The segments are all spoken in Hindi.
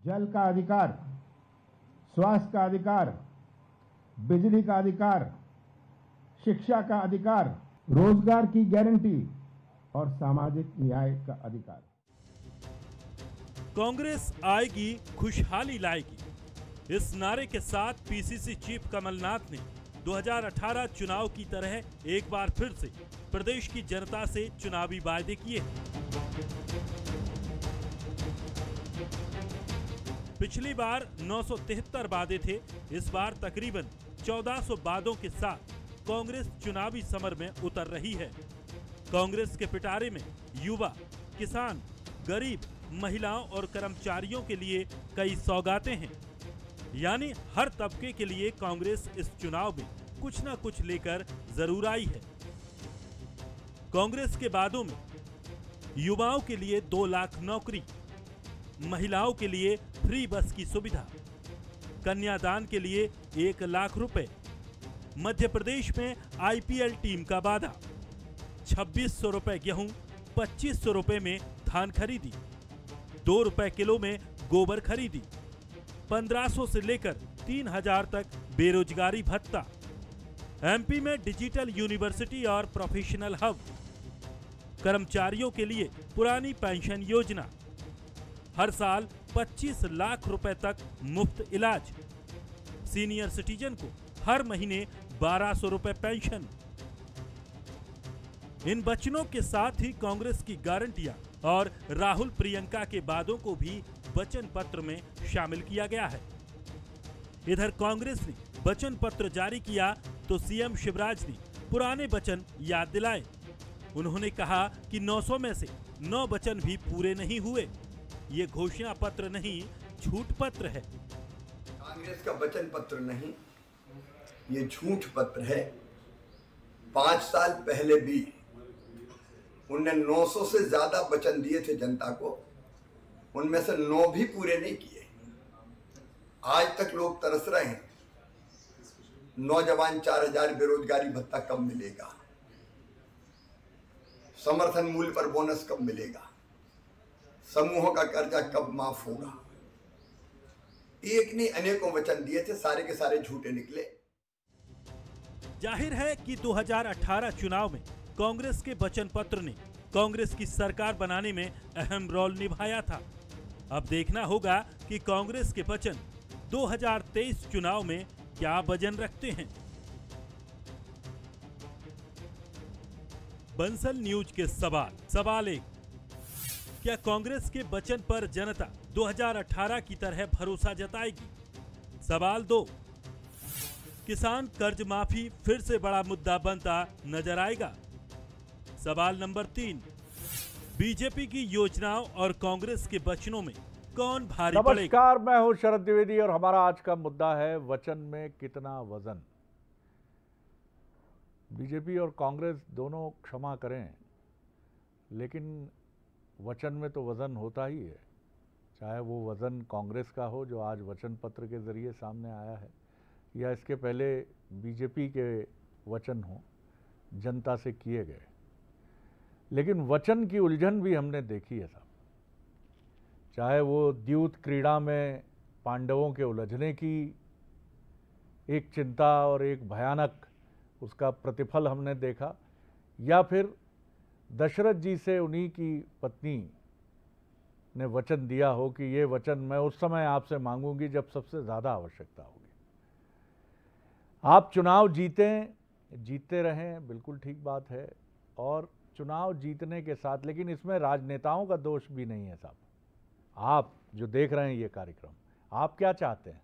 जल का अधिकार, स्वास्थ्य का अधिकार, बिजली का अधिकार, शिक्षा का अधिकार, रोजगार की गारंटी और सामाजिक न्याय का अधिकार। कांग्रेस आएगी, खुशहाली लाएगी। इस नारे के साथ पीसीसी चीफ कमलनाथ ने 2018 चुनाव की तरह एक बार फिर से प्रदेश की जनता से चुनावी वायदे किए। पिछली बार 973 वादे थे, इस बार तकरीबन 1400 वादों के साथ कांग्रेस चुनावी समर में उतर रही है। कांग्रेस के पिटारे में युवा, किसान, गरीब, महिलाओं और कर्मचारियों के लिए कई सौगातें हैं। यानी हर तबके के लिए कांग्रेस इस चुनाव में कुछ न कुछ लेकर जरूर आई है। कांग्रेस के वादों में युवाओं के लिए 2 लाख नौकरी, महिलाओं के लिए फ्री बस की सुविधा, कन्यादान के लिए 1 लाख रुपए, मध्य प्रदेश में आईपीएल टीम का वादा, 2600 रुपए गेहूं, 2500 रुपए में धान खरीदी, 2 रुपए किलो में गोबर खरीदी, 1500 से लेकर 3000 तक बेरोजगारी भत्ता, एमपी में डिजिटल यूनिवर्सिटी और प्रोफेशनल हब, कर्मचारियों के लिए पुरानी पेंशन योजना, हर साल 25 लाख रुपए तक मुफ्त इलाज, सीनियर सिटीजन को हर महीने 1200 रुपए पेंशन। इन वचनों के साथ ही कांग्रेस की गारंटियां और राहुल प्रियंका के वादों को भी वचन पत्र में शामिल किया गया है। इधर कांग्रेस ने वचन पत्र जारी किया तो सीएम शिवराज ने पुराने वचन याद दिलाए। उन्होंने कहा कि 900 में से 9 वचन भी पूरे नहीं हुए। ये घोषणा पत्र नहीं, झूठ पत्र है। कांग्रेस का वचन पत्र नहीं, ये झूठ पत्र है। 5 साल पहले भी उनने 900 से ज्यादा वचन दिए थे जनता को, उनमें से 9 भी पूरे नहीं किए। आज तक लोग तरस रहे हैं। नौजवान 4000 बेरोजगारी भत्ता कब मिलेगा, समर्थन मूल्य पर बोनस कब मिलेगा, समूहों का कर्जा कब माफ होगा। एक नहीं अनेकों वचन दिए थे, सारे के सारे झूठे निकले। जाहिर है कि 2018 चुनाव में कांग्रेस के वचन पत्र ने कांग्रेस की सरकार बनाने में अहम रोल निभाया था। अब देखना होगा कि कांग्रेस के वचन 2023 चुनाव में क्या वजन रखते हैं। बंसल न्यूज के सवाल 1, क्या कांग्रेस के वचन पर जनता 2018 की तरह भरोसा जताएगी? सवाल 2, किसान कर्ज माफी फिर से बड़ा मुद्दा बनता नजर आएगा? सवाल नंबर 3, बीजेपी की योजनाओं और कांग्रेस के वचनों में कौन भारी पड़ेगा? नमस्कार, मैं हूं शरद द्विवेदी और हमारा आज का मुद्दा है वचन में कितना वजन। बीजेपी और कांग्रेस दोनों क्षमा करें, लेकिन वचन में तो वजन होता ही है। चाहे वो वजन कांग्रेस का हो जो आज वचन पत्र के जरिए सामने आया है, या इसके पहले बीजेपी के वचन हो जनता से किए गए। लेकिन वचन की उलझन भी हमने देखी है साहब। चाहे वो द्यूत क्रीड़ा में पांडवों के उलझने की एक चिंता और एक भयानक उसका प्रतिफल हमने देखा, या फिर दशरथ जी से उन्हीं की पत्नी ने वचन दिया हो कि ये वचन मैं उस समय आपसे मांगूंगी जब सबसे ज़्यादा आवश्यकता होगी। आप चुनाव जीतते रहें, बिल्कुल ठीक बात है, और चुनाव जीतने के साथ, लेकिन इसमें राजनेताओं का दोष भी नहीं है साहब। आप जो देख रहे हैं ये कार्यक्रम, आप क्या चाहते हैं?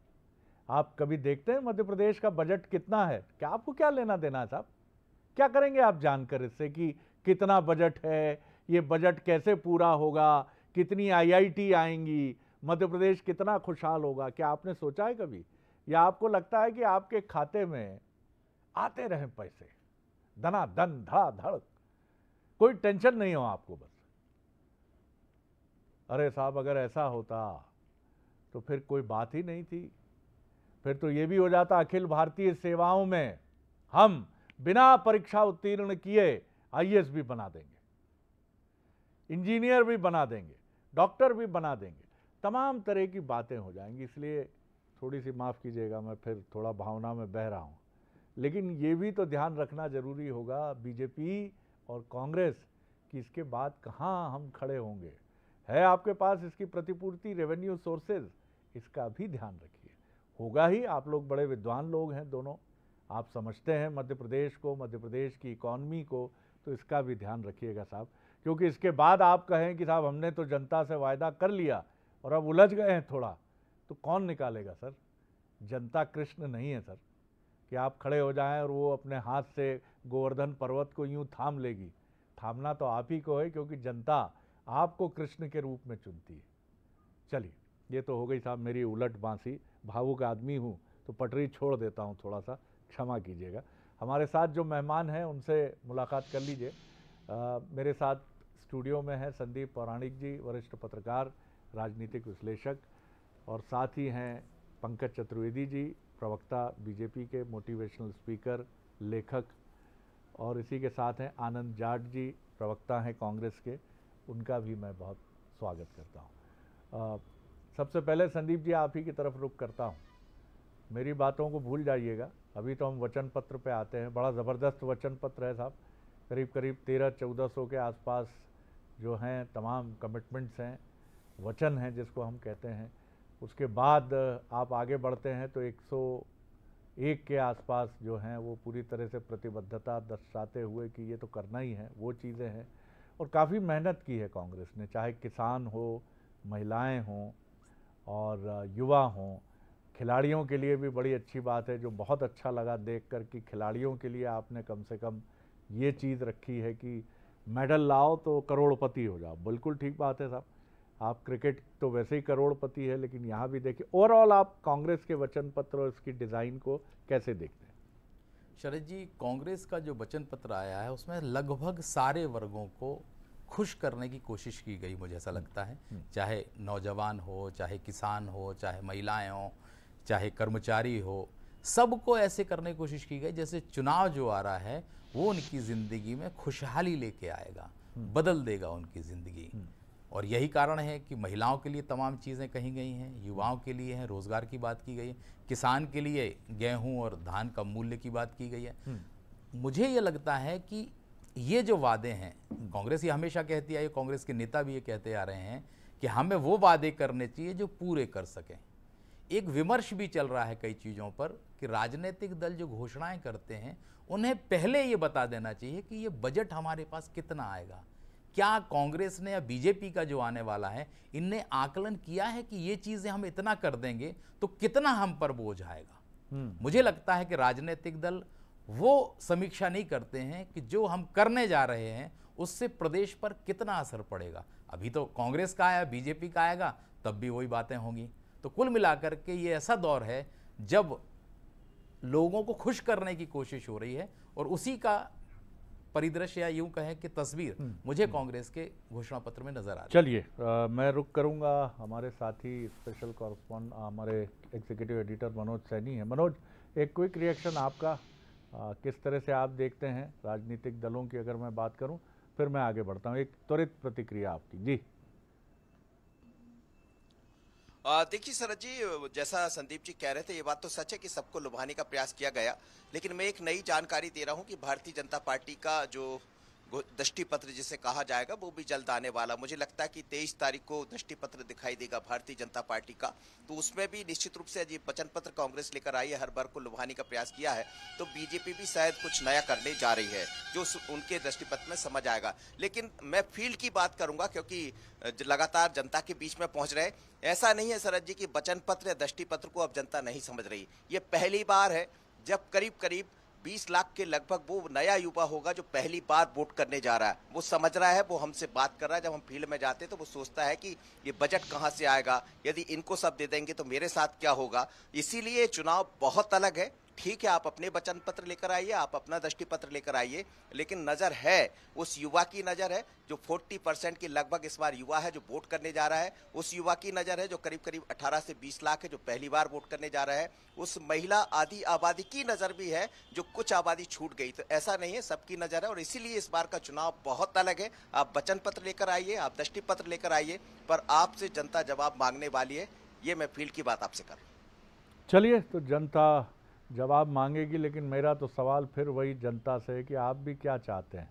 आप कभी देखते हैं मध्य प्रदेश का बजट कितना है? क्या आपको क्या लेना देना है साहब? क्या करेंगे आप जानकर इससे कि कितना बजट है, ये बजट कैसे पूरा होगा, कितनी आईआईटी आएंगी, मध्य प्रदेश कितना खुशहाल होगा? क्या आपने सोचा है कभी? या आपको लगता है कि आपके खाते में आते रहे पैसे धनाधन धड़ाधड़, कोई टेंशन नहीं हो आपको बस? अरे साहब, अगर ऐसा होता तो फिर कोई बात ही नहीं थी। फिर तो ये भी हो जाता अखिल भारतीय सेवाओं में हम बिना परीक्षा उत्तीर्ण किए आईएएस भी बना देंगे, इंजीनियर भी बना देंगे, डॉक्टर भी बना देंगे। तमाम तरह की बातें हो जाएंगी। इसलिए थोड़ी सी माफ़ कीजिएगा, मैं फिर थोड़ा भावना में बह रहा हूँ, लेकिन ये भी तो ध्यान रखना जरूरी होगा बीजेपी और कांग्रेस कि इसके बाद कहाँ हम खड़े होंगे। है आपके पास इसकी प्रतिपूर्ति, रेवेन्यू सोर्सेज, इसका भी ध्यान रखिए। होगा ही, आप लोग बड़े विद्वान लोग हैं दोनों, आप समझते हैं मध्य प्रदेश को, मध्य प्रदेश की इकॉनमी को, तो इसका भी ध्यान रखिएगा साहब, क्योंकि इसके बाद आप कहें कि साहब हमने तो जनता से वायदा कर लिया और अब उलझ गए हैं थोड़ा, तो कौन निकालेगा सर? जनता कृष्ण नहीं है सर कि आप खड़े हो जाएं और वो अपने हाथ से गोवर्धन पर्वत को यूं थाम लेगी। थामना तो आप ही को है, क्योंकि जनता आपको कृष्ण के रूप में चुनती है। चलिए, ये तो हो गई साहब मेरी उलट बांसी, भावुक आदमी हूँ तो पटरी छोड़ देता हूँ थोड़ा सा, क्षमा कीजिएगा। हमारे साथ जो मेहमान हैं उनसे मुलाकात कर लीजिए। मेरे साथ स्टूडियो में है संदीप पौराणिक जी, वरिष्ठ पत्रकार, राजनीतिक विश्लेषक, और साथ ही हैं पंकज चतुर्वेदी जी, प्रवक्ता बीजेपी के, मोटिवेशनल स्पीकर, लेखक, और इसी के साथ हैं आनंद जाट जी, प्रवक्ता हैं कांग्रेस के, उनका भी मैं बहुत स्वागत करता हूँ। सबसे पहले संदीप जी आप ही की तरफ रुख करता हूँ। मेरी बातों को भूल जाइएगा, अभी तो हम वचन पत्र पे आते हैं। बड़ा ज़बरदस्त वचन पत्र है साहब, करीब करीब 1300-1400 के आसपास जो हैं तमाम कमिटमेंट्स हैं, वचन हैं जिसको हम कहते हैं। उसके बाद आप आगे बढ़ते हैं तो 101 के आसपास जो हैं वो पूरी तरह से प्रतिबद्धता दर्शाते हुए कि ये तो करना ही है, वो चीज़ें हैं। और काफ़ी मेहनत की है कांग्रेस ने, चाहे किसान हो, महिलाएं हों और युवा हों। खिलाड़ियों के लिए भी बड़ी अच्छी बात है, जो बहुत अच्छा लगा देखकर कि खिलाड़ियों के लिए आपने कम से कम ये चीज़ रखी है कि मेडल लाओ तो करोड़पति हो जाओ। बिल्कुल ठीक बात है साहब, आप क्रिकेट तो वैसे ही करोड़पति है, लेकिन यहाँ भी देखिए। ओवरऑल आप कांग्रेस के वचन पत्र और इसकी डिज़ाइन को कैसे देखते हैं? शरद जी, कांग्रेस का जो वचन पत्र आया है उसमें लगभग सारे वर्गों को खुश करने की कोशिश की गई, मुझे ऐसा लगता है। चाहे नौजवान हो, चाहे किसान हो, चाहे महिलाएं हो, चाहे कर्मचारी हो, सबको ऐसे करने की कोशिश की गई जैसे चुनाव जो आ रहा है वो उनकी ज़िंदगी में खुशहाली लेके आएगा, बदल देगा उनकी ज़िंदगी। और यही कारण है कि महिलाओं के लिए तमाम चीज़ें कही गई हैं, युवाओं के लिए हैं, रोज़गार की बात की गई है, किसान के लिए गेहूं और धान का मूल्य की बात की गई है। मुझे ये लगता है कि ये जो वादे हैं, कांग्रेस ये हमेशा कहती है, कांग्रेस के नेता भी ये कहते आ रहे हैं कि हमें वो वादे करने चाहिए जो पूरे कर सकें। एक विमर्श भी चल रहा है कई चीज़ों पर कि राजनीतिक दल जो घोषणाएं करते हैं उन्हें पहले ये बता देना चाहिए कि ये बजट हमारे पास कितना आएगा। क्या कांग्रेस ने या बीजेपी का जो आने वाला है, इनने आकलन किया है कि ये चीज़ें हम इतना कर देंगे तो कितना हम पर बोझ आएगा? मुझे लगता है कि राजनीतिक दल वो समीक्षा नहीं करते हैं कि जो हम करने जा रहे हैं उससे प्रदेश पर कितना असर पड़ेगा। अभी तो कांग्रेस का आया, बीजेपी का आएगा, तब भी वही बातें होंगी। तो कुल मिलाकर के ये ऐसा दौर है जब लोगों को खुश करने की कोशिश हो रही है, और उसी का परिदृश्य या यूं कहें कि तस्वीर मुझे कांग्रेस के घोषणा पत्र में नजर आ रही है। चलिए, मैं रुक करूंगा। हमारे साथी स्पेशल कॉरेस्पॉन्डेंट, हमारे एग्जीक्यूटिव एडिटर मनोज सैनी है। मनोज, एक क्विक रिएक्शन आपका, किस तरह से आप देखते हैं राजनीतिक दलों की? अगर मैं बात करूं फिर मैं आगे बढ़ता हूं, एक त्वरित प्रतिक्रिया आपकी। जी देखिए शरद जी, जैसा संदीप जी कह रहे थे, ये बात तो सच है कि सबको लुभाने का प्रयास किया गया, लेकिन मैं एक नई जानकारी दे रहा हूं कि भारतीय जनता पार्टी का जो दृष्टि पत्र जिसे कहा जाएगा वो भी जल्द आने वाला। मुझे लगता है कि 23 तारीख को दृष्टि पत्र दिखाई देगा भारतीय जनता पार्टी का, तो उसमें भी निश्चित रूप से अजीब वचन पत्र कांग्रेस लेकर आई है, हर बार को लुभाने का प्रयास किया है, तो बीजेपी भी शायद कुछ नया करने जा रही है जो उनके दृष्टि पत्र में समझ आएगा। लेकिन मैं फील्ड की बात करूंगा क्योंकि लगातार जनता के बीच में पहुंच रहे। ऐसा नहीं है शरद जी की वचन पत्र या दृष्टि पत्र को अब जनता नहीं समझ रही। ये पहली बार है जब करीब करीब 20 लाख के लगभग वो नया युवा होगा जो पहली बार वोट करने जा रहा है, वो समझ रहा है, वो हमसे बात कर रहा है। जब हम फील्ड में जाते हैं तो वो सोचता है कि ये बजट कहाँ से आएगा, यदि इनको सब दे देंगे तो मेरे साथ क्या होगा। इसीलिए चुनाव बहुत अलग है। ठीक है, आप अपने वचन पत्र लेकर आइए, आप अपना दृष्टि पत्र लेकर आइए, लेकिन नजर है उस युवा की नजर है जो 40% की लगभग इस बार युवा है जो वोट करने जा रहा है, उस युवा की नजर है जो करीब करीब 18 से 20 लाख है जो पहली बार वोट करने जा रहा है, उस महिला आधी आबादी की नजर भी है जो कुछ आबादी छूट गई। तो ऐसा नहीं है, सबकी नजर है और इसीलिए इस बार का चुनाव बहुत अलग है। आप वचन पत्र लेकर आइए, आप दृष्टि पत्र लेकर आइए, पर आपसे जनता जवाब मांगने वाली है। ये मैं फील्ड की बात आपसे कर रहा हूं। चलिए, तो जनता जवाब मांगेगी, लेकिन मेरा तो सवाल फिर वही जनता से है कि आप भी क्या चाहते हैं?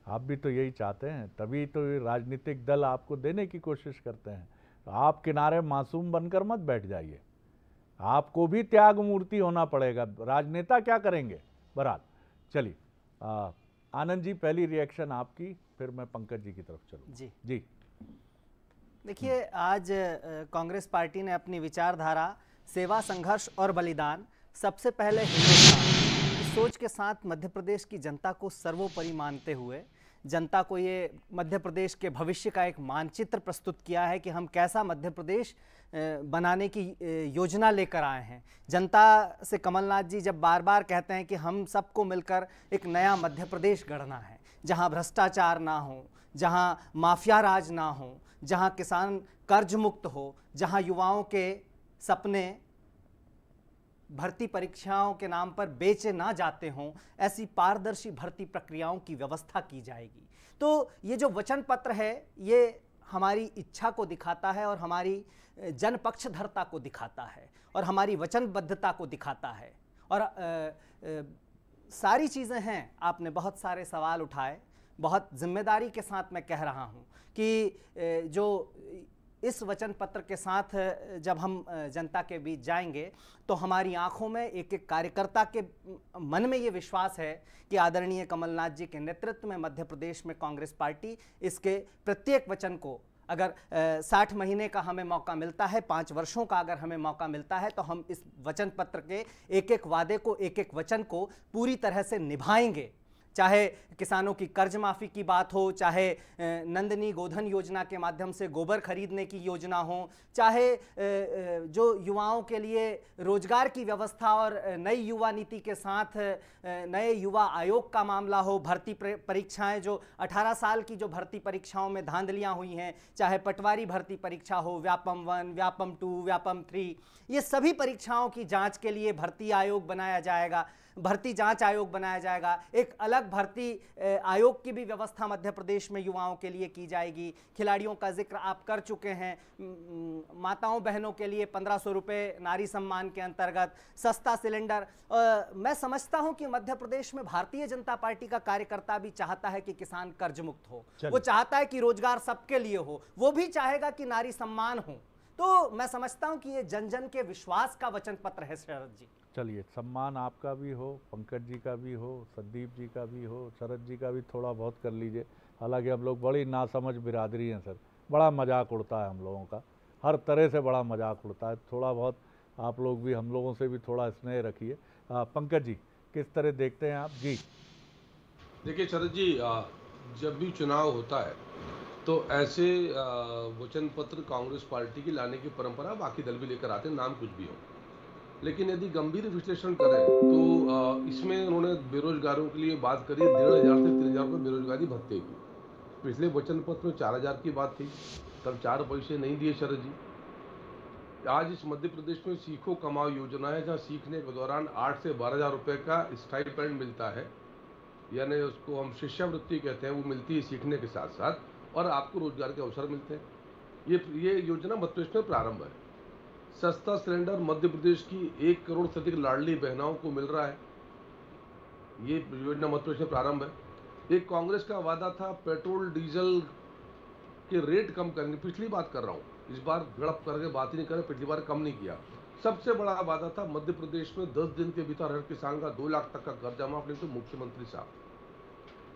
आप भी तो यही चाहते हैं, तभी तो ये राजनीतिक दल आपको देने की कोशिश करते हैं। तो आप किनारे मासूम बनकर मत बैठ जाइए, आपको भी त्याग मूर्ति होना पड़ेगा। राजनेता क्या करेंगे? बहरहाल चलिए, आनंद जी पहली रिएक्शन आपकी, फिर मैं पंकज जी की तरफ चलूँ। जी देखिए, आज कांग्रेस पार्टी ने अपनी विचारधारा सेवा, संघर्ष और बलिदान, सबसे पहले हिंदुस्तान की सोच के साथ मध्य प्रदेश की जनता को सर्वोपरि मानते हुए जनता को ये मध्य प्रदेश के भविष्य का एक मानचित्र प्रस्तुत किया है कि हम कैसा मध्य प्रदेश बनाने की योजना लेकर आए हैं। जनता से कमलनाथ जी जब बार बार कहते हैं कि हम सबको मिलकर एक नया मध्य प्रदेश गढ़ना है, जहां भ्रष्टाचार ना हो, जहां माफिया राज ना हो, जहां किसान कर्ज मुक्त हो, जहां युवाओं के सपने भर्ती परीक्षाओं के नाम पर बेचे ना जाते हों, ऐसी पारदर्शी भर्ती प्रक्रियाओं की व्यवस्था की जाएगी। तो ये जो वचन पत्र है, ये हमारी इच्छा को दिखाता है और हमारी जनपक्षधरता को दिखाता है और हमारी वचनबद्धता को दिखाता है। और सारी चीज़ें हैं, आपने बहुत सारे सवाल उठाए, बहुत जिम्मेदारी के साथ मैं कह रहा हूँ कि जो इस वचन पत्र के साथ जब हम जनता के बीच जाएंगे तो हमारी आंखों में एक एक कार्यकर्ता के मन में ये विश्वास है कि आदरणीय कमलनाथ जी के नेतृत्व में मध्य प्रदेश में कांग्रेस पार्टी इसके प्रत्येक वचन को, अगर 60 महीने का हमें मौका मिलता है, 5 वर्षों का अगर हमें मौका मिलता है, तो हम इस वचन पत्र के एक एक वादे को, एक एक वचन को पूरी तरह से निभाएंगे। चाहे किसानों की कर्ज माफ़ी की बात हो, चाहे नंदनी गोधन योजना के माध्यम से गोबर खरीदने की योजना हो, चाहे जो युवाओं के लिए रोजगार की व्यवस्था और नई युवा नीति के साथ नए युवा आयोग का मामला हो, भर्ती परीक्षाएं जो 18 साल की जो भर्ती परीक्षाओं में धांधलियां हुई हैं, चाहे पटवारी भर्ती परीक्षा हो, व्यापम 1, व्यापम 2, व्यापम 3, ये सभी परीक्षाओं की जांच के लिए भर्ती आयोग बनाया जाएगा, भर्ती जांच आयोग बनाया जाएगा। एक अलग भर्ती आयोग की भी व्यवस्था मध्य प्रदेश में युवाओं के लिए की जाएगी। खिलाड़ियों का जिक्र आप कर चुके हैं। माताओं बहनों के लिए 1500 रुपये नारी सम्मान के अंतर्गत, सस्ता सिलेंडर। मैं समझता हूं कि मध्य प्रदेश में भारतीय जनता पार्टी का कार्यकर्ता भी चाहता है कि किसान कर्ज मुक्त हो, वो चाहता है कि रोजगार सबके लिए हो, वो भी चाहेगा कि नारी सम्मान हो। तो मैं समझता हूं कि ये जन जन के विश्वास का वचन पत्र है शरद जी। चलिए, सम्मान आपका भी हो, पंकज जी का भी हो, संदीप जी का भी हो, शरद जी का भी थोड़ा बहुत कर लीजिए। हालांकि हम लोग बड़ी नासमझ बिरादरी हैं सर, बड़ा मजाक उड़ता है हम लोगों का, हर तरह से बड़ा मजाक उड़ता है। थोड़ा बहुत आप लोग भी हम लोगों से भी थोड़ा स्नेह रखिए। पंकज जी, किस तरह देखते हैं आप? जी देखिए शरद जी, जब भी चुनाव होता है तो ऐसे वचन पत्र कांग्रेस पार्टी की लाने की परंपरा बाकी दल भी लेकर आते हैं, नाम कुछ भी हो। लेकिन यदि गंभीर विश्लेषण करें तो इसमें उन्होंने बेरोजगारों के लिए बात करी 1500 से 3000 रुपये बेरोजगारी भत्ते की। पिछले वचन पत्र में 4000 की बात थी, तब 4 पैसे नहीं दिए शरद जी। आज इस मध्य प्रदेश में सीखो कमाओ योजना है, जहाँ सीखने के दौरान 8 से 12000 रुपये का स्टाइपेंड मिलता है, यानी उसको हम शिष्यवृत्ति कहते हैं, वो मिलती है सीखने के साथ साथ, और आपको रोजगार के अवसर मिलते हैं। ये योजना मध्य प्रदेश में प्रारंभ है। सस्ता सिलेंडर मध्य प्रदेश की 1 करोड़ से अधिक लाडली बहनाओं को मिल रहा है, ये योजना मध्य प्रदेश में प्रारंभ है। एक कांग्रेस का वादा था पेट्रोल डीजल के रेट कम करेंगे, पिछली बात कर रहा हूँ, इस बार गड़प करके बात ही नहीं करें, पिछली बार कम नहीं किया। सबसे बड़ा वादा था मध्य प्रदेश में 10 दिन के भीतर हर किसान का 2 लाख तक का कर्जा माफ, नहीं तो मुख्यमंत्री साहब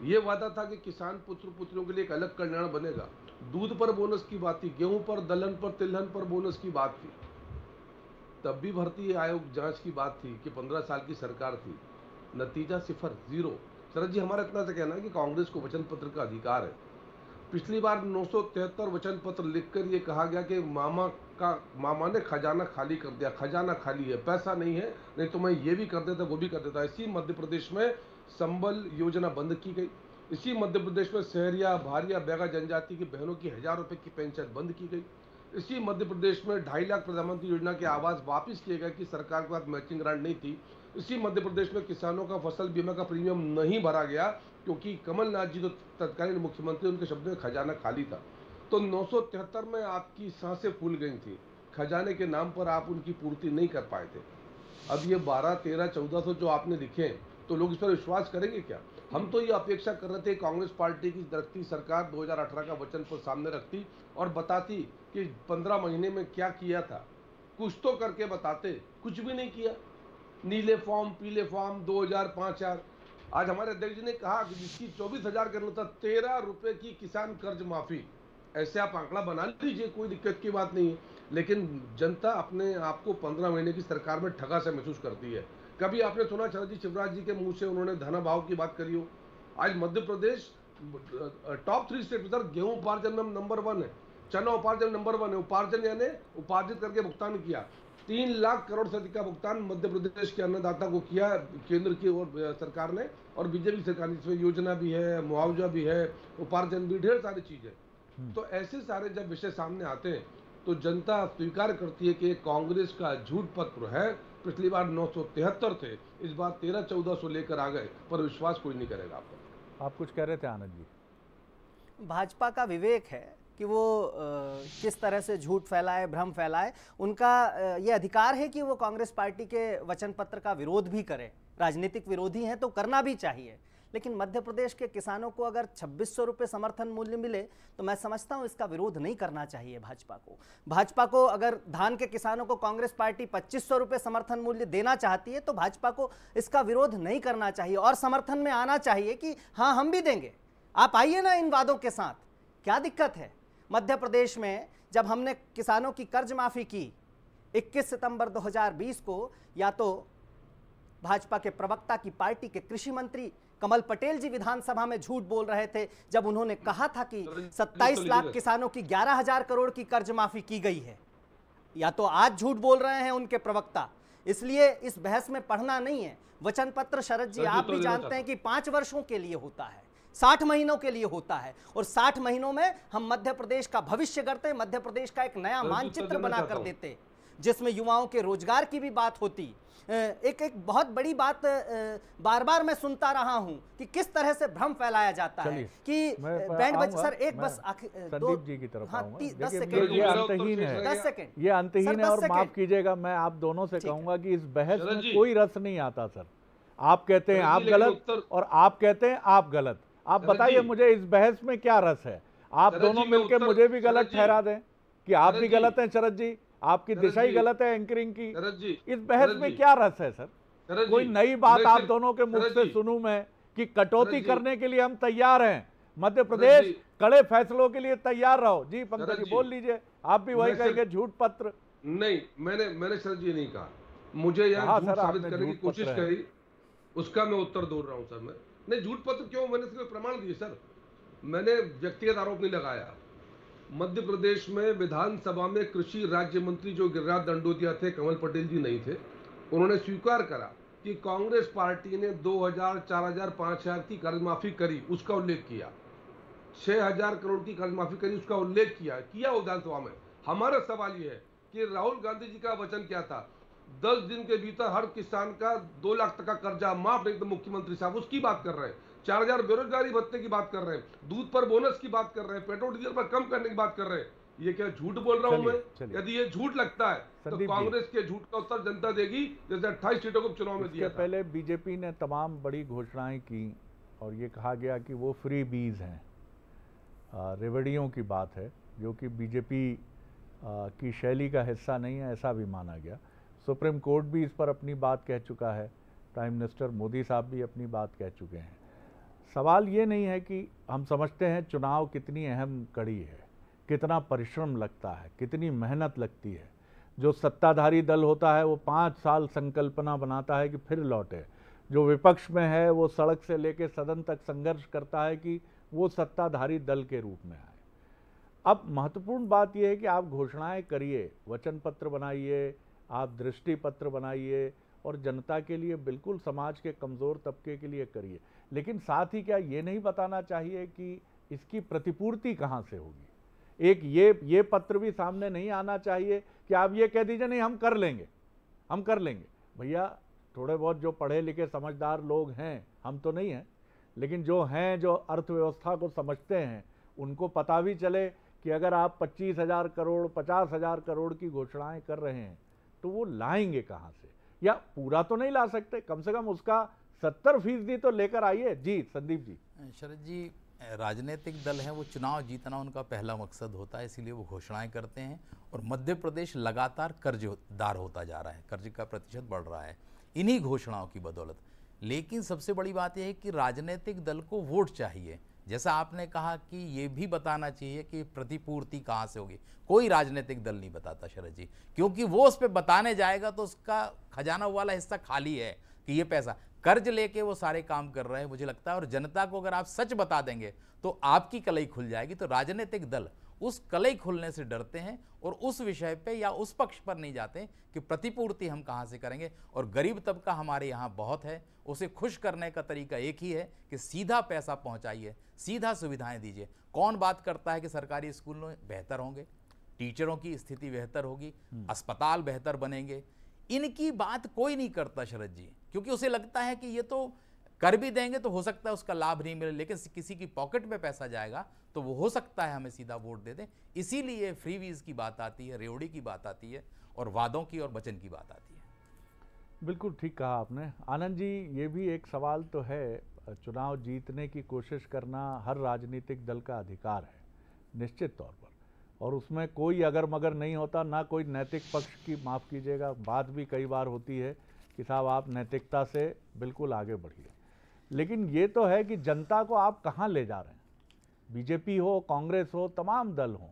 ये वादा था कि किसान पुत्र पुत्रियों के लिए एक अलग कल्याण बनेगा। दूध पर बोनस की बात थी, गेहूं पर, दलहन पर, तिलहन पर बोनस की बात थी। तब भी भर्ती आयोग जांच की बात थी कि 15 साल की सरकार थी, नतीजा 0। शरद जी, हमारा इतना से कहना है कि कांग्रेस को वचन पत्र का अधिकार है, पिछली बार 973 वचन पत्र लिखकर ये कहा गया कि मामा ने खजाना खाली कर दिया, खजाना खाली है, पैसा नहीं है, नहीं तो मैं ये भी कर देता वो भी कर देता। इसी मध्य प्रदेश में संबल योजना बंद की गई। इसी मध्य प्रदेश में सहरिया भारिया बैगा जनजाति की बहनों की 1000 रुपए की पेंशन बंद की गई। इसी मध्य प्रदेश में 2.5 लाख प्रधानमंत्री योजना के आवास वापिस किए गए कि सरकार के पास मैचिंग ग्रांट नहीं थी। इसी मध्य प्रदेश में किसानों का फसल बीमा का प्रीमियम नहीं भरा गया क्योंकि कमलनाथ जी तो तत्कालीन मुख्यमंत्री, उनके शब्दों में खजाना खाली था। तो 973 में आपकी सांसें फूल गई थी, खजाने के नाम पर आप उनकी पूर्ति नहीं कर पाए थे। अब ये 12, 13, 1400 जो आपने लिखे तो लोग इस पर विश्वास करेंगे क्या? हम तो ये अपेक्षा कर रहे थे कांग्रेस पार्टी की रखती सरकार 2018 का वचन पर सामने रखती और बताती कि 15 महीने में क्या किया था, कुछ तो करके बताते। कुछ भी नहीं किया। नीले फॉर्म, पीले फॉर्म, 2000, 5000। आज हमारे अध्यक्ष जी ने कहा कि जिसकी 24,000 का नोट था, 13 रुपए की किसान कर्ज माफी। ऐसे आप आंकड़ा बना लीजिए, कोई दिक्कत की बात नहीं है। लेकिन जनता अपने आप को 15 महीने की सरकार में ठगा से महसूस करती है। कभी आपने सुना शरद जी शिवराज जी के मुंह से उन्होंने धना भाव की बात करी हो? आज मध्य प्रदेश टॉप 3 स्टेट में गेहूं उपार्जन में नंबर 1 है, चना उपार्जन नंबर 1 है। उपार्जन यानी उपार्जित करके भुगतान किया। 3 लाख करोड़ से अधिक का भुगतान मध्य प्रदेश के अन्नदाता को किया केंद्र की और सरकार ने, और बीजेपी सरकार ने। इसमें योजना भी है, मुआवजा भी है, उपार्जन भी, ढेर सारी चीजें। तो ऐसे सारे जब विषय सामने आते हैं तो जनता स्वीकार करती है कि कांग्रेस का झूठ पत्र है। पिछली बार 973 थे, इस बार 13-1400 लेकर आ गए, पर विश्वास कोई नहीं करेगा आप पर। आप कुछ कह रहे थे आनंद जी? भाजपा का विवेक है कि वो किस तरह से झूठ फैलाए, भ्रम फैलाए। उनका ये अधिकार है कि वो कांग्रेस पार्टी के वचन पत्र का विरोध भी करे। राजनीतिक विरोधी हैं तो करना भी चाहिए। लेकिन मध्य प्रदेश के किसानों को अगर 2600 रुपये समर्थन मूल्य मिले तो मैं समझता हूं इसका विरोध नहीं करना चाहिए भाजपा को। भाजपा को अगर धान के किसानों को कांग्रेस पार्टी 2500 रुपये समर्थन मूल्य देना चाहती है तो भाजपा को इसका विरोध नहीं करना चाहिए और समर्थन में आना चाहिए कि हाँ हम भी देंगे, आप आइए ना इन वादों के साथ, क्या दिक्कत है। मध्य प्रदेश में जब हमने किसानों की कर्ज माफी की 21 सितंबर 2020 को, या तो भाजपा के प्रवक्ता की पार्टी के कृषि मंत्री कमल पटेल जी विधानसभा में झूठ बोल रहे थे जब उन्होंने कहा था कि 27 लाख किसानों की 11,000 करोड़ की कर्ज माफी की गई है, या तो आज झूठ बोल रहे हैं उनके प्रवक्ता। इसलिए इस बहस में पढ़ना नहीं है। वचन पत्र शरद जी आप भी जानते हैं कि 5 वर्षों के लिए होता है, 60 महीनों के लिए होता है, और 60 महीनों में हम मध्य प्रदेश का भविष्य करते, मध्य प्रदेश का एक नया मानचित्र बना कर देते जिसमें युवाओं के रोजगार की भी बात होती। एक बहुत बड़ी बात बार बार मैं सुनता रहा हूं कि किस तरह से भ्रम फैलाया जाता है कि बैंड बजा। सर एक बस संदीप जी की तरफ आऊंगा। 10 सेकंड, ये अंतहीन है, 10 सेकंड, ये अंतहीन है और माफ कीजिएगा मैं आप दोनों से कहूंगा कि इस बहस में कोई रस नहीं आता। सर आप कहते हैं आप गलत और आप कहते हैं आप गलत। आप बताइए मुझे इस बहस में क्या रस है? आप दोनों मिलकर मुझे भी गलत ठहरा दें कि आप भी गलत हैं शरद जी, आपकी दिशा ही गलत है एंकरिंग की। इस बहस में क्या रस है सर? कोई नई बात आप दोनों के मुख से सुनूं मैं कि कटौती करने के लिए हम तैयार हैं, मध्य प्रदेश कड़े फैसलों के लिए तैयार रहो। जी पंकज जी बोल लीजिए, आप भी वही कहेंगे झूठ पत्र। नहीं, मैंने सर जी नहीं कहा, मुझे यहाँ झूठ साबित करने की कोशिश करी, उसका मैं उत्तर दे रहा हूँ सर। मैं नहीं, झूठ पत्र क्यों? मैंने इसके प्रमाण दिए सर, मैंने व्यक्तिगत आरोप नहीं लगाया। मध्य प्रदेश में विधानसभा में कृषि राज्य मंत्री जो गिरिराज दंडोतिया थे, कमल पटेल जी नहीं थे, उन्होंने स्वीकार करा कि कांग्रेस पार्टी ने 2000, 4000, 5000 की कर्ज माफी करी, उसका उल्लेख किया। 6000 करोड़ की कर्ज माफी करी, उसका उल्लेख किया विधानसभा में। हमारा सवाल यह है कि राहुल गांधी जी का वचन क्या था? 10 दिन के भीतर हर किसान का 2 लाख तक का कर्जा माफ। नहीं तो मुख्यमंत्री साहब उसकी बात कर रहे हैं, 4000 बेरोजगारी भत्ते की बात कर रहे हैं, दूध पर बोनस की बात कर रहे हैं, पेट्रोल डीजल पर कम करने की बात कर रहे हैं। ये क्या झूठ बोल रहा हूं मैं? यदि ये झूठ लगता है तो कांग्रेस के झूठ का उत्तर जनता देगी, जैसे 28 सीटों को चुनाव में दिया था। पहले बीजेपी ने तमाम बड़ी घोषणाएं की और ये कहा गया कि वो फ्री बीज हैं, रेवड़ियों की बात है, जो कि बीजेपी की शैली का हिस्सा नहीं है, ऐसा भी माना गया। सुप्रीम कोर्ट भी इस पर अपनी बात कह चुका है, प्राइम मिनिस्टर मोदी साहब भी अपनी बात कह चुके हैं। सवाल ये नहीं है कि हम समझते हैं चुनाव कितनी अहम कड़ी है, कितना परिश्रम लगता है, कितनी मेहनत लगती है। जो सत्ताधारी दल होता है वो 5 साल संकल्पना बनाता है कि फिर लौटे, जो विपक्ष में है वो सड़क से लेकर सदन तक संघर्ष करता है कि वो सत्ताधारी दल के रूप में आए। अब महत्वपूर्ण बात यह है कि आप घोषणाएं करिए, वचन पत्र बनाइए, आप दृष्टि पत्र बनाइए और जनता के लिए, बिल्कुल समाज के कमज़ोर तबके के लिए करिए, लेकिन साथ ही क्या ये नहीं बताना चाहिए कि इसकी प्रतिपूर्ति कहाँ से होगी। एक ये पत्र भी सामने नहीं आना चाहिए कि आप ये कह दीजिए नहीं हम कर लेंगे। भैया थोड़े बहुत जो पढ़े लिखे समझदार लोग हैं, हम तो नहीं हैं, लेकिन जो हैं, जो अर्थव्यवस्था को समझते हैं, उनको पता भी चले कि अगर आप 25,000 करोड़ 50,000 करोड़ की घोषणाएं कर रहे हैं तो वो लाएंगे कहाँ से, या पूरा तो नहीं ला सकते, कम से कम उसका 70% तो लेकर आइए। जी संदीप जी। शरद जी, राजनीतिक दल हैं, वो चुनाव जीतना उनका पहला मकसद होता है, इसीलिए वो घोषणाएं करते हैं। और मध्य प्रदेश लगातार कर्जदार होता जा रहा है, कर्ज का प्रतिशत बढ़ रहा है इन्हीं घोषणाओं की बदौलत। लेकिन सबसे बड़ी बात यह है कि राजनीतिक दल को वोट चाहिए। जैसा आपने कहा कि ये भी बताना चाहिए कि प्रतिपूर्ति कहाँ से होगी, कोई राजनीतिक दल नहीं बताता शरद जी, क्योंकि वो उस पर बताने जाएगा तो उसका खजाना वाला हिस्सा खाली है कि ये पैसा कर्ज लेके वो सारे काम कर रहे हैं, मुझे लगता है। और जनता को अगर आप सच बता देंगे तो आपकी कलई खुल जाएगी। तो राजनीतिक दल उस कलई खुलने से डरते हैं और उस विषय पे या उस पक्ष पर नहीं जाते कि प्रतिपूर्ति हम कहाँ से करेंगे। और गरीब तबका हमारे यहाँ बहुत है, उसे खुश करने का तरीका एक ही है कि सीधा पैसा पहुँचाइए, सीधा सुविधाएं दीजिए। कौन बात करता है कि सरकारी स्कूल में बेहतर होंगे, टीचरों की स्थिति बेहतर होगी, अस्पताल बेहतर बनेंगे, इनकी बात कोई नहीं करता शरद जी, क्योंकि उसे लगता है कि ये तो कर भी देंगे तो हो सकता है उसका लाभ नहीं मिले, लेकिन किसी की पॉकेट में पैसा जाएगा तो वो हो सकता है हमें सीधा वोट दे दें। इसीलिए फ्रीवीज की बात आती है, रेवड़ी की बात आती है और वादों की और वचन की बात आती है। बिल्कुल ठीक कहा आपने आनंद जी। ये भी एक सवाल तो है, चुनाव जीतने की कोशिश करना हर राजनीतिक दल का अधिकार है निश्चित तौर पर, और उसमें कोई अगर मगर नहीं होता, ना कोई नैतिक पक्ष की, माफ़ कीजिएगा, बात भी कई बार होती है कि साहब आप नैतिकता से बिल्कुल आगे बढ़िए। लेकिन ये तो है कि जनता को आप कहाँ ले जा रहे हैं, बीजेपी हो, कांग्रेस हो, तमाम दल हो,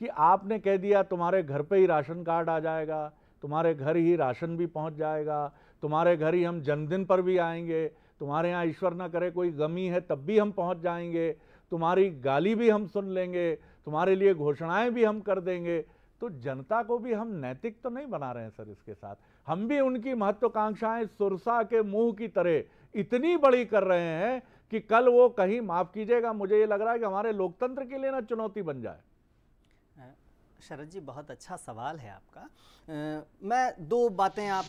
कि आपने कह दिया तुम्हारे घर पे ही राशन कार्ड आ जाएगा, तुम्हारे घर ही राशन भी पहुंच जाएगा, तुम्हारे घर ही हम जन्मदिन पर भी आएंगे, तुम्हारे यहाँ ईश्वर ना करे कोई गमी है तब भी हम पहुंच जाएंगे, तुम्हारी गाली भी हम सुन लेंगे, तुम्हारे लिए घोषणाएं भी हम कर देंगे। तो जनता को भी हम नैतिक तो नहीं बना रहे हैं सर, इसके साथ हम भी उनकी महत्वाकांक्षाएं सुरसा के मुंह की तरह इतनी बड़ी कर रहे हैं कि कल वो कहीं, माफ कीजिएगा, मुझे ये लग रहा है कि हमारे लोकतंत्र के लिए ना चुनौती बन जाए। शरद जी, बहुत अच्छा सवाल है आपका। मैं दो बातें आप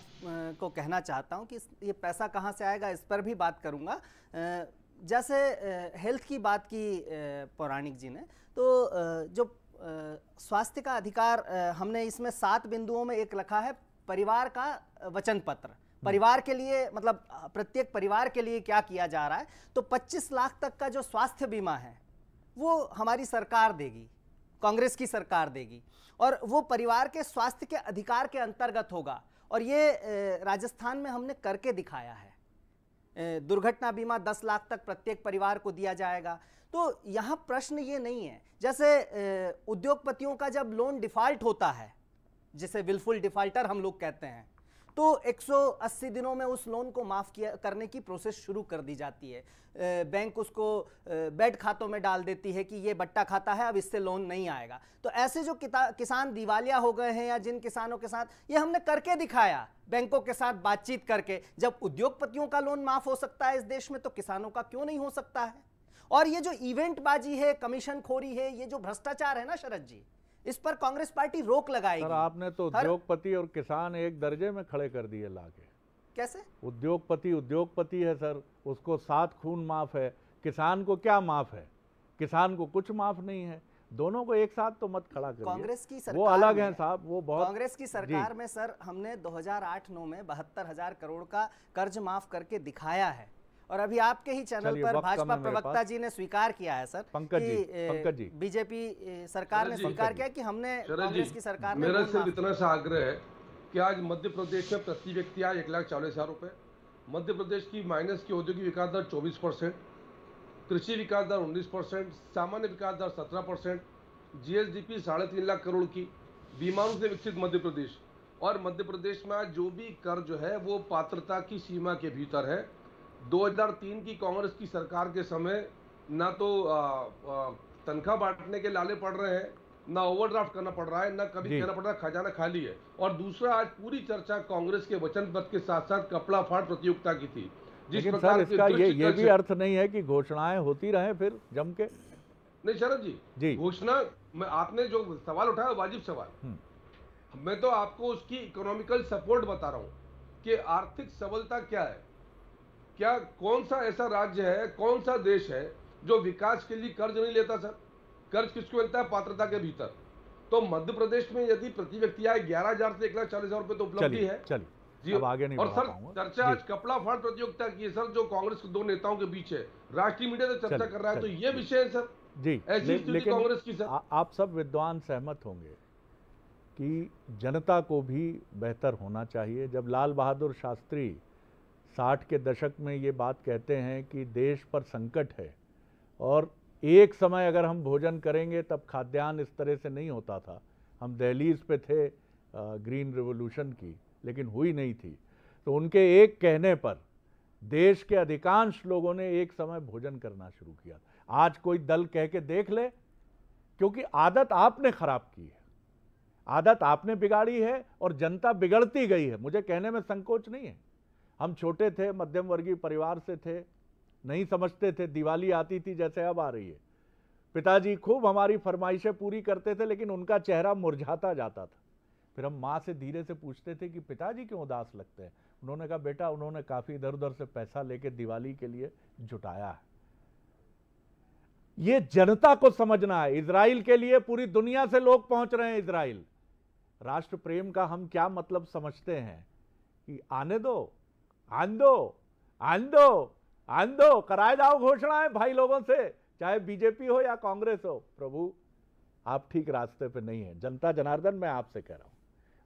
को कहना चाहता हूं कि ये पैसा कहां से आएगा, इस पर भी बात करूंगा। जैसे हेल्थ की बात की पौराणिक जी ने, तो जो स्वास्थ्य का अधिकार, हमने इसमें 7 बिंदुओं में एक लिखा है परिवार का वचन पत्र। परिवार के लिए, मतलब प्रत्येक परिवार के लिए क्या किया जा रहा है। तो 25 लाख तक का जो स्वास्थ्य बीमा है वो हमारी सरकार देगी, कांग्रेस की सरकार देगी, और वो परिवार के स्वास्थ्य के अधिकार के अंतर्गत होगा। और ये राजस्थान में हमने करके दिखाया है। दुर्घटना बीमा 10 लाख तक प्रत्येक परिवार को दिया जाएगा। तो यहाँ प्रश्न ये नहीं है, जैसे उद्योगपतियों का जब लोन डिफॉल्ट होता है, जिसे विलफुल डिफॉल्टर हम लोग कहते हैं, तो 180 दिनों में उस लोन को माफ़ करने की प्रोसेस शुरू कर दी जाती है। बैंक उसको बेड खातों में डाल देती है कि ये बट्टा खाता है, अब इससे लोन नहीं आएगा। तो ऐसे जो किसान दिवालिया हो गए हैं, या जिन किसानों के साथ, ये हमने करके दिखाया बैंकों के साथ बातचीत करके। जब उद्योगपतियों का लोन माफ़ हो सकता है इस देश में, तो किसानों का क्यों नहीं हो सकता है। और ये जो इवेंट बाजी है, कमीशन खोरी है, ये जो भ्रष्टाचार है ना शरद जी, इस पर कांग्रेस पार्टी रोक लगाएगी। सर आपने तो उद्योगपति और किसान एक दर्जे में खड़े कर दिए लाके। कैसे? उद्योगपति है सर, उसको 7 खून माफ है, किसान को क्या माफ है? किसान को कुछ माफ नहीं है। दोनों को एक साथ तो मत खड़ा करिए। कांग्रेस की सरकार, वो अलग है साहब, वो बहुत। कांग्रेस की सरकार में सर हमने 2008-9 में 72,000 करोड़ का कर्ज माफ करके दिखाया है। और अभी आपके ही चैनल पर भाजपा प्रवक्ता जी ने स्वीकार किया है सर, पंकज जी, बीजेपी सरकार ने स्वीकार किया कि हमने, कांग्रेस की सरकार ने। मेरा सिर्फ इतना सा आग्रह है कि आज मध्य प्रदेश में प्रति व्यक्ति आय 1,40,000 रुपए, मध्य प्रदेश की माइनस की औद्योगिक विकास दर 24%, कृषि विकास दर 19%, सामान्य विकास दर 17%, जीएसडीपी 3.5 लाख करोड़ की, बीमारों से विकसित मध्य प्रदेश। और मध्य प्रदेश में आज जो भी कर जो है वो पात्रता की सीमा के भीतर है। 2003 की कांग्रेस की सरकार के समय ना तो तनख्वाह बांटने के लाले पड़ रहे हैं, ना ओवरड्राफ्ट करना पड़ रहा है, ना कभी कहना पड़ रहा है खजाना खाली है। और दूसरा, आज पूरी चर्चा कांग्रेस के वचन पत्र के साथ साथ कपड़ा फाड़ प्रतियोगिता की थी। जिस प्रकार इसका ये भी अर्थ नहीं है कि घोषणाएं होती रहे फिर जम के। नहीं शरद जी, घोषणा में आपने जो सवाल उठाया वाजिब सवाल, मैं तो आपको उसकी इकोनॉमिकल सपोर्ट बता रहा हूं कि आर्थिक सबलता क्या है। क्या कौन सा ऐसा राज्य है, कौन सा देश है जो विकास के लिए कर्ज नहीं लेता सर? कर्ज किसको मिलता है? पात्रता के भीतर। तो मध्य प्रदेश में यदि प्रति व्यक्ति आय 11,000 से 1,40,000 रुपए तो उपलब्धि है जी। अब आगे नहीं और सर चर्चा आज कपड़ा फाड़ प्रतियोगिता की है सर, जो कांग्रेस के दो नेताओं के बीच है, राष्ट्रीय मीडिया से चर्चा कर रहा है, तो ये विषय है सर जी। ऐसी स्थिति कांग्रेस की सर। आप सब विद्वान सहमत होंगे कि जनता को भी बेहतर होना चाहिए। जब लाल बहादुर शास्त्री 60 के दशक में ये बात कहते हैं कि देश पर संकट है और एक समय अगर हम भोजन करेंगे तब खाद्यान्न इस तरह से नहीं होता था, हम दहलीज पे थे ग्रीन रिवॉल्यूशन की, लेकिन हुई नहीं थी, तो उनके एक कहने पर देश के अधिकांश लोगों ने एक समय भोजन करना शुरू किया। आज कोई दल कह के देख ले, क्योंकि आदत आपने खराब की है, आदत आपने बिगाड़ी है और जनता बिगड़ती गई है। मुझे कहने में संकोच नहीं है, हम छोटे थे, मध्यम वर्गीय परिवार से थे, नहीं समझते थे, दिवाली आती थी जैसे अब आ रही है, पिताजी खूब हमारी फरमाइशें पूरी करते थे, लेकिन उनका चेहरा मुरझाता जाता था। फिर हम माँ से धीरे से पूछते थे कि पिताजी क्यों उदास लगते हैं? उन्होंने कहा बेटा उन्होंने काफी इधर उधर से पैसा लेके दिवाली के लिए जुटाया है। ये जनता को समझना है। इजराइल के लिए पूरी दुनिया से लोग पहुंच रहे हैं इजराइल। राष्ट्र प्रेम का हम क्या मतलब समझते हैं कि आने दो, आन दो, आन दो, आन दो, कराए जाओ घोषणाएं भाई लोगों से, चाहे बीजेपी हो या कांग्रेस हो। प्रभु आप ठीक रास्ते पे नहीं है। जनता जनार्दन, मैं आपसे कह रहा हूं,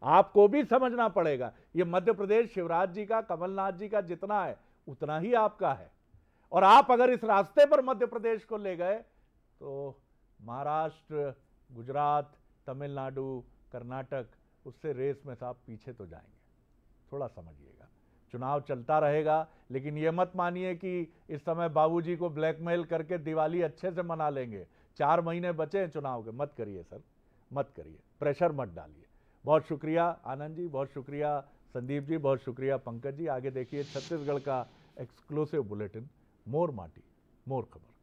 आपको भी समझना पड़ेगा। ये मध्य प्रदेश शिवराज जी का, कमलनाथ जी का जितना है उतना ही आपका है, और आप अगर इस रास्ते पर मध्य प्रदेश को ले गए तो महाराष्ट्र, गुजरात, तमिलनाडु, कर्नाटक, उससे रेस में साहब पीछे तो जाएंगे। थोड़ा समझिएगा। चुनाव चलता रहेगा, लेकिन यह मत मानिए कि इस समय बाबूजी को ब्लैकमेल करके दिवाली अच्छे से मना लेंगे। 4 महीने बचे हैं चुनाव के। मत करिए सर, मत करिए, प्रेशर मत डालिए। बहुत शुक्रिया आनंद जी, बहुत शुक्रिया संदीप जी, बहुत शुक्रिया पंकज जी। आगे देखिए छत्तीसगढ़ का एक्सक्लूसिव बुलेटिन, मोर माटी मोर खबर।